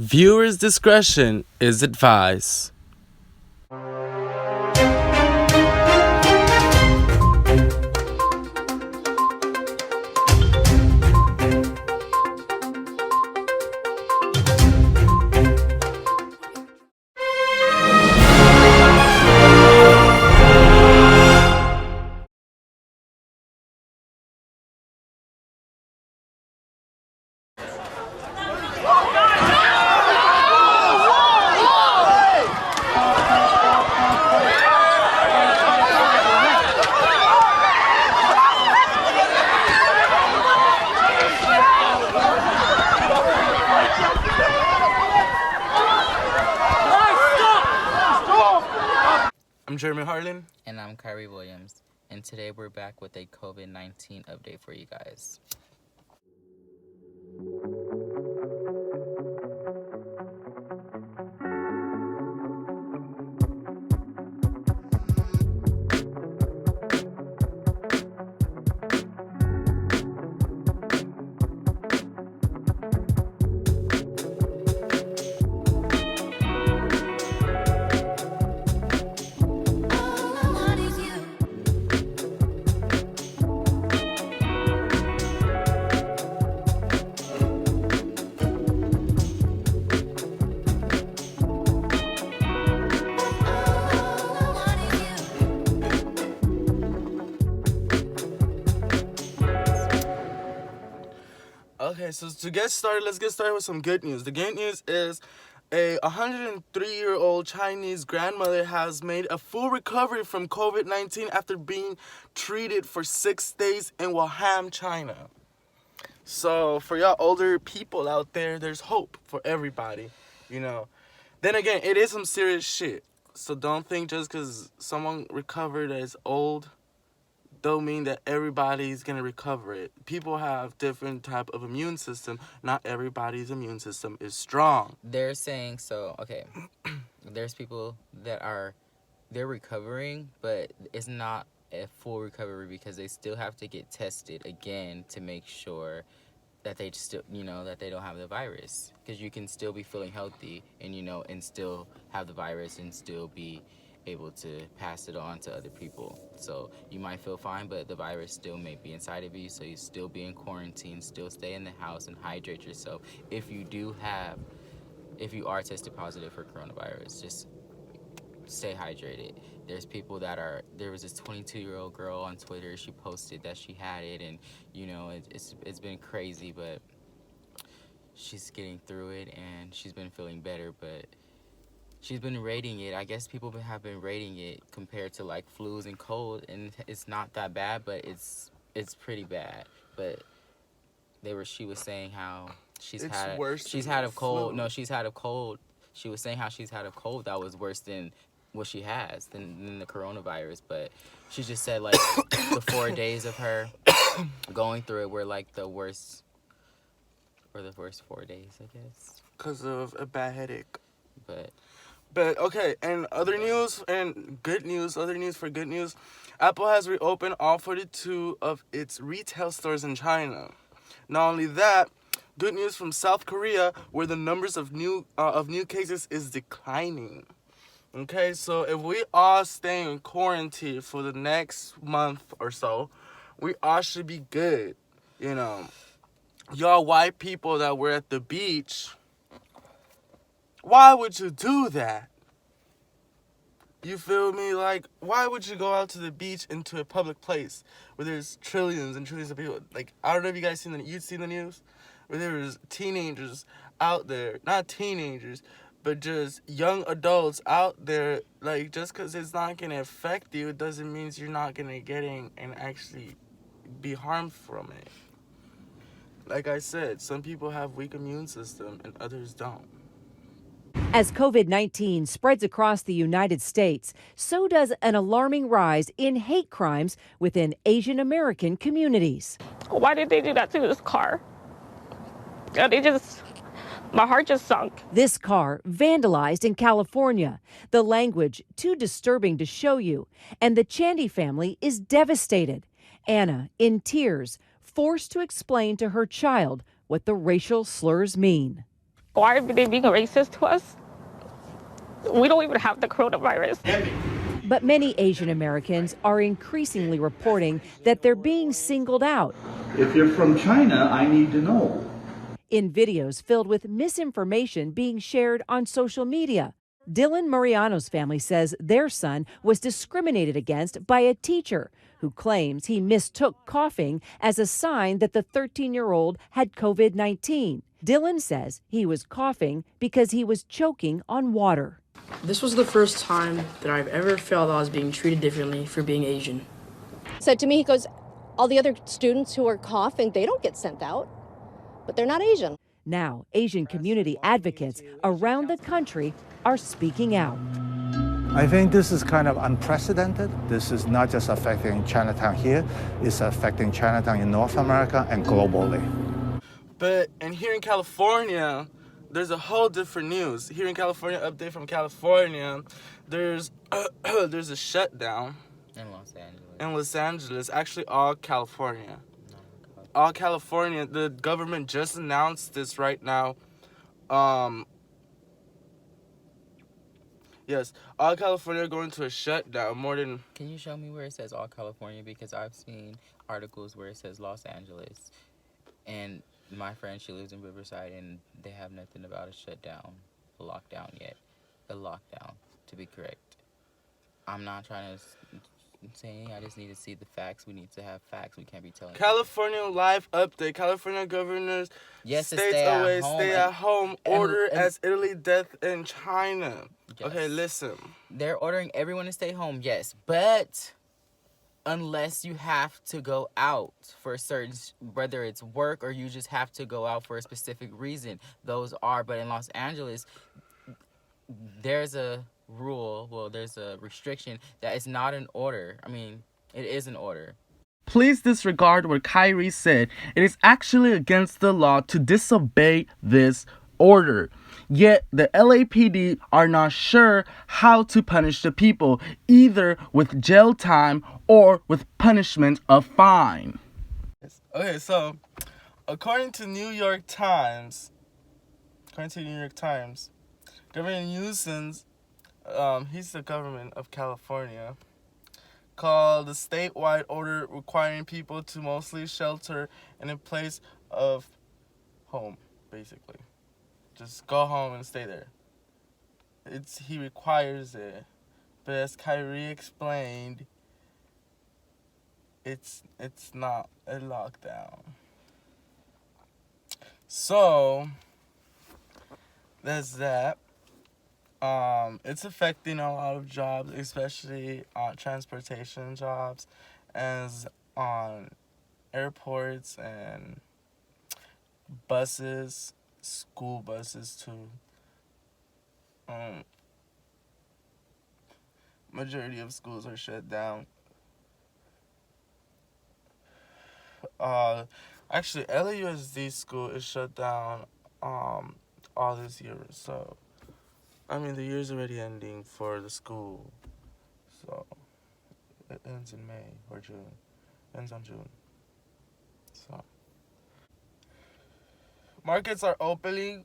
Viewers' discretion is advised. I'm Jeremy Harlan. And I'm Kyre Williams. And today we're back with a COVID-19 update for you guys. Okay, so to get started, let's get started with some good news. The good news is a 103-year-old Chinese grandmother has made a full recovery from COVID-19 after being treated for 6 days in Wuhan, China. So for y'all older people out there, there's hope for everybody, you know. Then again, it is some serious shit. So don't think just because someone recovered as old don't mean that everybody's gonna recover it. People have different type of immune system. Not everybody's immune system is strong. They're saying, there's people that they're recovering, but it's not a full recovery because they still have to get tested again to make sure that they still, that they don't have the virus. Because you can still be feeling healthy and, and still have the virus and still be able to pass it on to other people. So you might feel fine, but the virus still may be inside of you, so you still be in quarantine, still stay in the house and hydrate yourself. If you are tested positive for coronavirus, just stay hydrated. There's people there was this 22-year-old girl on Twitter, she posted that she had it, and it's been crazy, but she's getting through it and she's been feeling better. But she's been rating it. I guess people have been rating it compared to like flus and cold, and it's not that bad, but it's pretty bad. But she was saying how she's had a cold. No, she's had a cold. She was saying how she's had a cold that was worse than what she has than the coronavirus. But she just said like the 4 days of her going through it were like the worst 4 days, I guess, because of a bad headache. But okay, and other news for good news, Apple has reopened all 42 of its retail stores in China. Not only that, good news from South Korea, where the numbers of new cases is declining. Okay, so if we all stay in quarantine for the next month or so, we all should be good. Y'all white people that were at the beach, why would you do that? You feel me? Like, why would you go out to the beach into a public place where there's trillions and trillions of people? Like, I don't know if you guys you've seen the news, where there's teenagers out there, not teenagers, but just young adults out there. Like, just because it's not going to affect you, it doesn't mean you're not going to get in and actually be harmed from it. Like I said, some people have weak immune system and others don't. As COVID-19 spreads across the United States, so does an alarming rise in hate crimes within Asian American communities. Why did they do that to this car? My heart just sunk. This car vandalized in California. The language too disturbing to show you. And the Chandy family is devastated. Anna, in tears, forced to explain to her child what the racial slurs mean. Why are they being racist to us? We don't even have the coronavirus. But many Asian Americans are increasingly reporting that they're being singled out If you're from China, I need to know. in videos filled with misinformation being shared on social media. Dylan Mariano's family says their son was discriminated against by a teacher who claims he mistook coughing as a sign that the 13-year-old had COVID-19. Dylan says he was coughing because he was choking on water. This was the first time that I've ever felt I was being treated differently for being Asian. Said to me, he goes, all the other students who are coughing, they don't get sent out, but they're not Asian. Now, Asian community advocates around the country are speaking out. I think this is kind of unprecedented. This is not just affecting Chinatown here, it's affecting Chinatown in North America and globally. And here in California, there's a whole different news. Here in California, update from California, there's there's a shutdown In Los Angeles. in Los Angeles, actually all California. All California, the government just announced this right now. Yes, all California going to a shutdown. More than Can you show me where it says all California? Because I've seen articles where it says Los Angeles. And my friend, she lives in Riverside, and they have nothing about a shutdown, a lockdown yet. A lockdown, to be correct. I'm not trying to say, I just need to see the facts. We need to have facts. We can't be telling California live update. California governors Yes, to states stay at away, home stay and- at home. Order as Italy death in China. Yes. Okay, listen. They're ordering everyone to stay home, yes, but unless you have to go out for a certain, whether it's work or you just have to go out for a specific reason, those are. But in Los Angeles, there's a rule, well, there's a restriction that is not an order. I mean, it is an order. Please disregard what Kyrie said. It is actually against the law to disobey this order. Yet the LAPD are not sure how to punish the people, either with jail time or with punishment of fine. Okay, so according to New York Times, Governor Newsom, he's the government of California, called the statewide order requiring people to mostly shelter in a place of home, basically. Just go home and stay there. He requires it. But as Kyrie explained, it's not a lockdown. So there's that. It's affecting a lot of jobs, especially transportation jobs, as on airports and buses, school buses too. Majority of schools are shut down. Actually, LAUSD school is shut down all this year, so I mean the year's already ending for the school, so it ends in May or June. Ends on June. So markets are opening.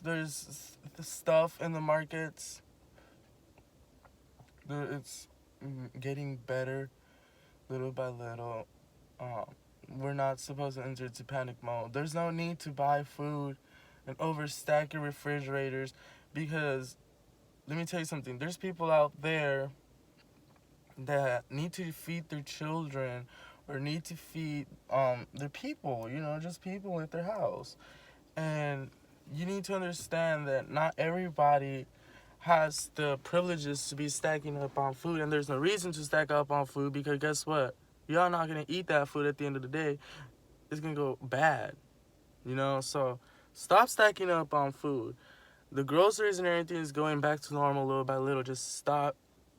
There's stuff in the markets. It's getting better little by little. We're not supposed to enter into panic mode. There's no need to buy food and overstack your refrigerators, because let me tell you something. There's people out there that need to feed their children or need to feed their people, just people at their house. And you need to understand that not everybody has the privileges to be stacking up on food, and there's no reason to stack up on food, because guess what? Y'all not gonna eat that food at the end of the day. It's gonna go bad, so stop stacking up on food. The groceries and everything is going back to normal little by little. Just stop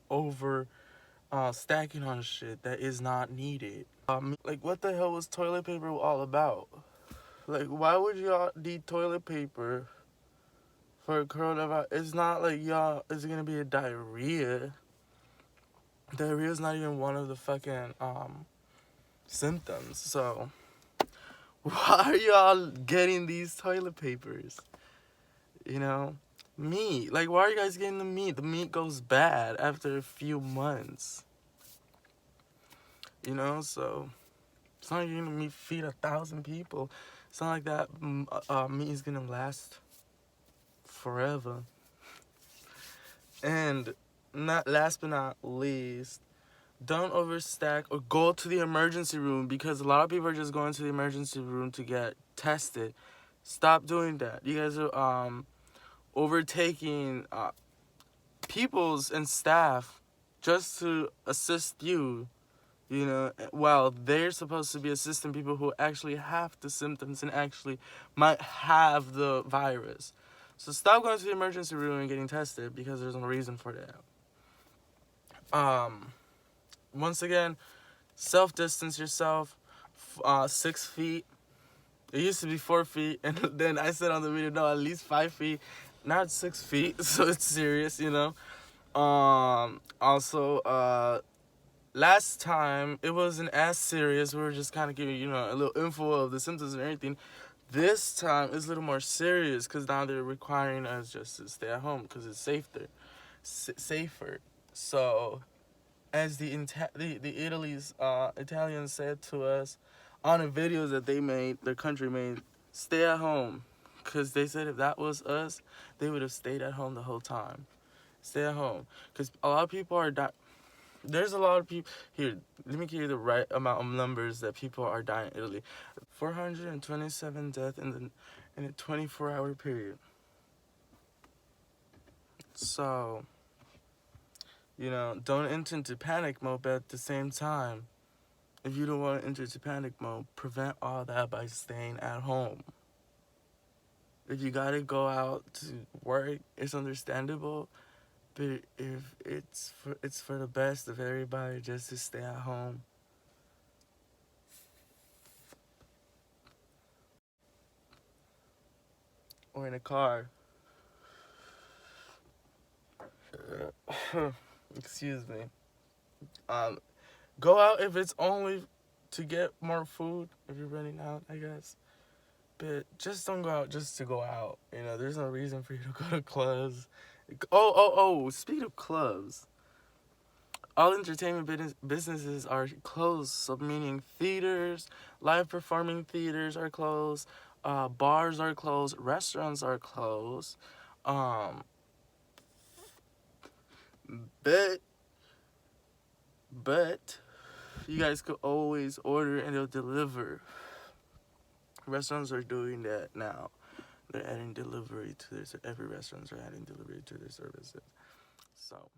over stacking on shit that is not needed. Like, what the hell was toilet paper all about? Like, why would y'all need toilet paper for coronavirus? It's not like y'all is gonna be a diarrhea. Diarrhea is not even one of the fucking symptoms. So why are y'all getting these toilet papers? you know? Meat. Like, why are you guys getting the meat? The meat goes bad after a few months. You know, so it's not like you're gonna feed 1,000 people. It's not like that meat is gonna last forever. And not last but not least, don't overstack or go to the emergency room, because a lot of people are just going to the emergency room to get tested. Stop doing that. You guys are overtaking peoples and staff just to assist you, you know, while they're supposed to be assisting people who actually have the symptoms and actually might have the virus. So stop going to the emergency room and getting tested, because there's no reason for that. Once again, self-distance yourself, 6 feet. It used to be 4 feet, and then I said on the video, no, at least 5 feet, not 6 feet, so it's serious, you know. Also, last time, it wasn't as serious. We were just kind of giving, you know, a little info of the symptoms and everything. This time, it's a little more serious, because now they're requiring us just to stay at home, because it's safer. So, as the Italians said to us on the videos that they made, their country made, stay at home. Because they said if that was us, they would have stayed at home the whole time. Stay at home. Because a lot of people are dying. There's a lot of people. Here, let me give you the right amount of numbers that people are dying in Italy. 427 deaths in a 24-hour period. So, you know, don't enter into panic mode, but at the same time, if you don't want to enter into panic mode, prevent all that by staying at home. If you gotta go out to work, it's understandable, but if it's for the best of everybody just to stay at home. Or in a car. Excuse me. Go out if it's only to get more food, if you're running out, I guess. But just don't go out just to go out. You know, there's no reason for you to go to clubs. Speaking of clubs, all entertainment businesses are closed. So meaning theaters, live performing theaters are closed, bars are closed, restaurants are closed. But you guys could always order and they'll deliver. Restaurants are doing that now. They're adding delivery to every restaurants are adding delivery to their services. So